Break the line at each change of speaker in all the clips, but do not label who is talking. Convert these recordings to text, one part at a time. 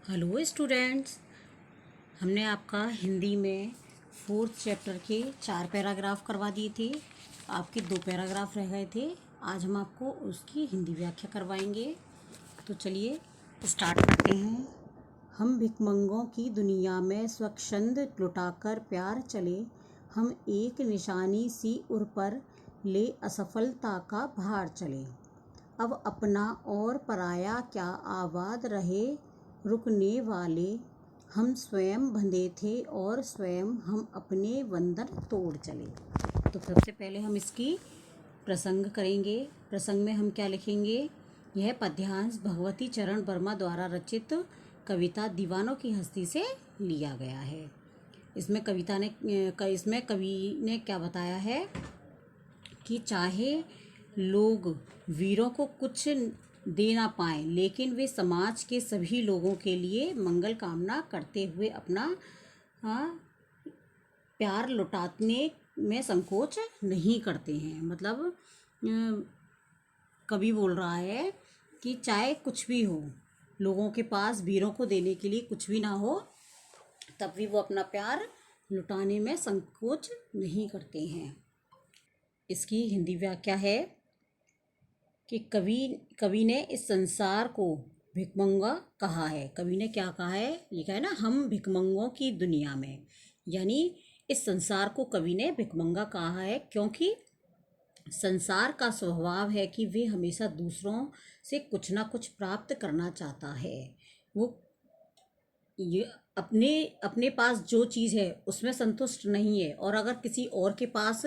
Hello students. हमने आपका हिंदी में फोर्थ चैप्टर के 4 पैराग्राफ करवा दिए थे। आपके 2 पैराग्राफ रह गए थे। आज हम आपको उसकी हिंदी व्याख्या करवाएंगे। तो चलिए स्टार्ट करते हैं। हम भिखमंगों की दुनिया में स्वच्छंद लुटाकर प्यार चले, हम एक निशानी सी उर पर ले असफलता का भार चले। अब अपना और पराया क्या आबाद रहे रुकने वाले, हम स्वयं बंधे थे और स्वयं हम अपने बंधन तोड़ चले। तो सबसे पहले हम इसकी प्रसंग करेंगे। प्रसंग में हम क्या लिखेंगे? यह पद्यांश भगवती चरण वर्मा द्वारा रचित कविता दीवानों की हस्ती से लिया गया है। इसमें कवि ने क्या बताया है कि चाहे लोग वीरों को कुछ दे ना पाएं, लेकिन वे समाज के सभी लोगों के लिए मंगल कामना करते हुए अपना प्यार लुटाने में संकोच नहीं करते हैं। मतलब कवि बोल रहा है कि चाहे कुछ भी हो, लोगों के पास वीरों को देने के लिए कुछ भी ना हो, तब भी वो अपना प्यार लुटाने में संकोच नहीं करते हैं। इसकी हिंदी व्याख्या है कि कवि ने इस संसार को भिखमंगा कहा है। कवि ने क्या कहा है? लिखा है ना, हम भिखमंगों की दुनिया में। यानी इस संसार को कवि ने भिखमंगा कहा है क्योंकि संसार का स्वभाव है कि वे हमेशा दूसरों से कुछ ना कुछ प्राप्त करना चाहता है। वो ये अपने अपने पास जो चीज़ है उसमें संतुष्ट नहीं है, और अगर किसी और के पास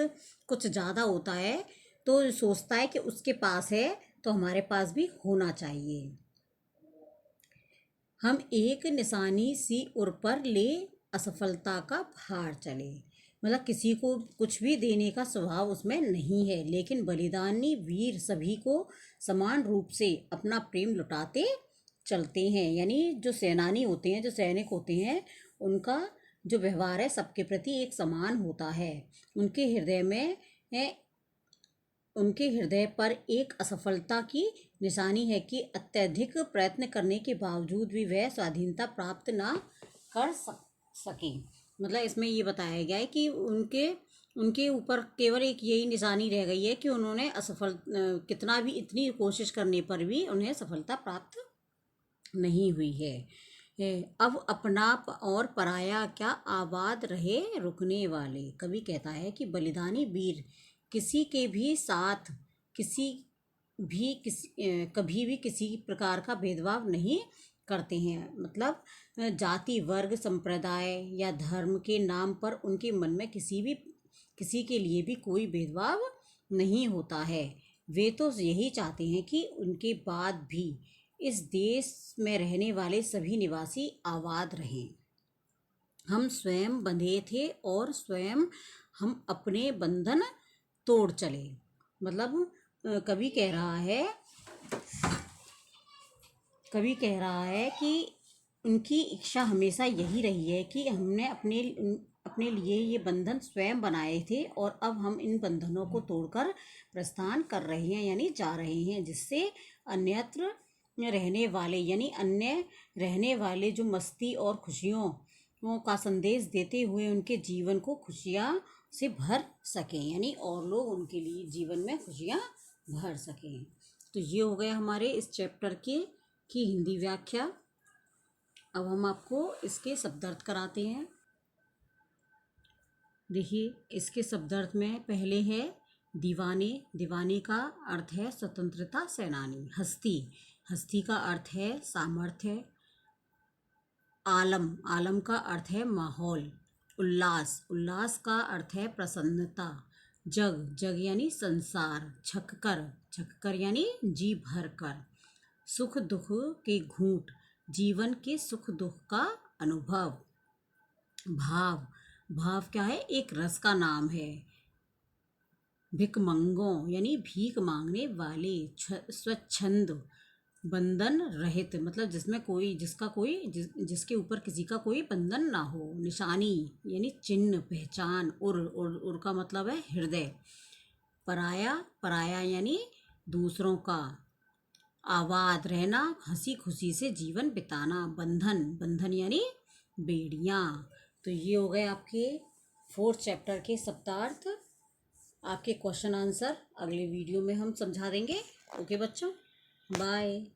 कुछ ज़्यादा होता है तो सोचता है कि उसके पास है तो हमारे पास भी होना चाहिए। हम एक निशानी सी उर पर ले असफलता का भार चले। मतलब किसी को कुछ भी देने का स्वभाव उसमें नहीं है, लेकिन बलिदानी वीर सभी को समान रूप से अपना प्रेम लुटाते चलते हैं। यानी जो सेनानी होते हैं, जो सैनिक होते हैं, उनका जो व्यवहार है सबके प्रति एक समान होता है। उनके हृदय पर एक असफलता की निशानी है कि अत्यधिक प्रयत्न करने के बावजूद भी वह स्वाधीनता प्राप्त ना कर सके। मतलब इसमें ये बताया गया है कि उनके ऊपर केवल एक यही निशानी रह गई है कि उन्होंने कितना भी इतनी कोशिश करने पर भी उन्हें सफलता प्राप्त नहीं हुई है। अब अपना और पराया क्या आबाद रहे रुकने वाले। कवि कहता है कि बलिदानी वीर किसी के भी साथ कभी भी किसी प्रकार का भेदभाव नहीं करते हैं। मतलब जाति, वर्ग, संप्रदाय या धर्म के नाम पर उनके मन में किसी के लिए भी कोई भेदभाव नहीं होता है। वे तो यही चाहते हैं कि उनके बाद भी इस देश में रहने वाले सभी निवासी आबाद रहें। हम स्वयं बंधे थे और स्वयं हम अपने बंधन तोड़ चले। मतलब कवि कह रहा है कि उनकी इच्छा हमेशा यही रही है कि हमने अपने लिए ये बंधन स्वयं बनाए थे, और अब हम इन बंधनों को तोड़कर प्रस्थान कर रहे हैं, यानी जा रहे हैं, जिससे अन्यत्र अन्य रहने वाले जो मस्ती और खुशियों का संदेश देते हुए उनके जीवन को खुशियाँ से भर सकें। यानी और लोग उनके लिए जीवन में खुशियाँ भर सकें। तो ये हो गया हमारे इस चैप्टर की हिंदी व्याख्या। अब हम आपको इसके शब्दार्थ कराते हैं। देखिए, इसके शब्दार्थ में पहले है दीवाने। दीवाने का अर्थ है स्वतंत्रता सेनानी। हस्ती का अर्थ है सामर्थ्य। आलम का अर्थ है माहौल। उल्लास का अर्थ है प्रसन्नता। जग यानी संसार। छक्कर यानी जी भर कर। सुख दुख के घूंट, जीवन के सुख दुख का अनुभव। भाव क्या है? एक रस का नाम है। भिखमंगों यानी भीख मांगने वाले। स्वच्छंद बंधन रहित, मतलब जिसके ऊपर किसी का कोई बंधन ना हो। निशानी यानी चिन्ह, पहचान। उर का मतलब है हृदय। पराया यानी दूसरों का। आबाद रहना, हंसी खुशी से जीवन बिताना। बंधन, बंधन यानी बेड़ियाँ। तो ये हो गए आपके 4th चैप्टर के शब्दार्थ। आपके क्वेश्चन आंसर अगले वीडियो में हम समझा देंगे। ओके बच्चों, बाय।